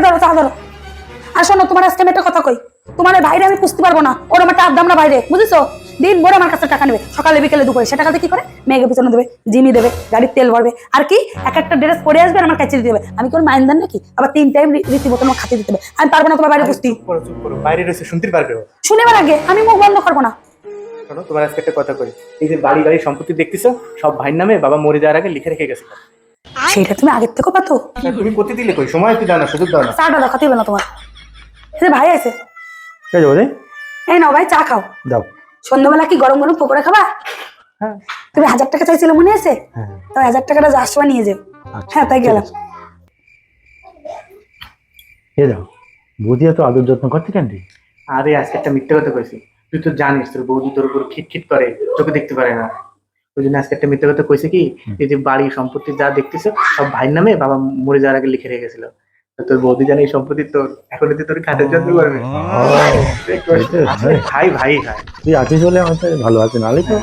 ধরো চা ধরো। আর শোনো, তোমার আজকে আমি একটা কথা কই, তোমার এই ভাইরে আমি পুষতে পারবো না, ওর আমার টাকা দাম না বাইরে, বুঝেছো? দিন ভরে আমার কাছে টাকা নেবে, সকালে বিকেলে দুপুরে, সে টাকাতে কি করে? মেয়েকে পিছনে দেবে, জিমি দেবে, গাড়ির তেল ভরবে, আর কি এক একটা ড্রেস পরে আসবে আর আমার কাছে দিতে হবে। আমি কি ওর মাইন্দান নাকি? আবার 3 টাইম রীতিমতো আমার খাতে দিতে হবে। আমি পারবো না তোমার বাইরে পুষতে। চুপ করো, বাইরে রয়েছে শুনতে পারবে ও। শুনেবার আগে আমি মুখ বন্ধ করবো না। শোনো, তোমার আজকে একটা কথা করি, এই যে বাড়ি গাড়ি সম্পত্তি দেখতেছো সব ভাইয়ের নামে বাবা মরে যাওয়ার আগে লিখে রেখে গেছে। সেটা তুমি আগের থেকে পাতো। তুমি করতে দিলে কই, সময় তো দাও না, সুযোগ দাও না। চাটা দেখাতে হবে না তোমার। এই যে ভাই আছে, ঠিক আছে এই নাও ভাই চা খাও। দাও। সন্ধ্যাবেলা কি গরম গরম পকোড়া খাবা? হ্যাঁ তুমি 1000 টাকা চাইছিলে মনে আছে? হ্যাঁ তো 1000 টাকাটা যাওয়ার সময় নিয়ে যাও। হ্যাঁ তাই গেলাম। এ দাও, বৌদি এত আদর যত্ন করতে কেন রে? আরে আজকে একটা মিথ্যে কথা কইছি, তুই তো জানিস তোর বৌদি তোর উপর খিটখিট করে, চোখে দেখতে পারে না। ওই জন্য আজকে একটা মিথ্যে কথা কইছে কি, এই যে বাড়ি সম্পত্তি যা দেখতেছ সব ভাইয়ের নামে বাবা মরে যাওয়ার আগে লিখে রেখে গেছিল। তো তোর বৌদি জানে এই সম্পত্তি তোর, এখন এতে তোর খাটের যত্ন করবে। ভাই ভাই ভাই তুই আছিস বলে আমাকে ভালো আছে, নাহলে তো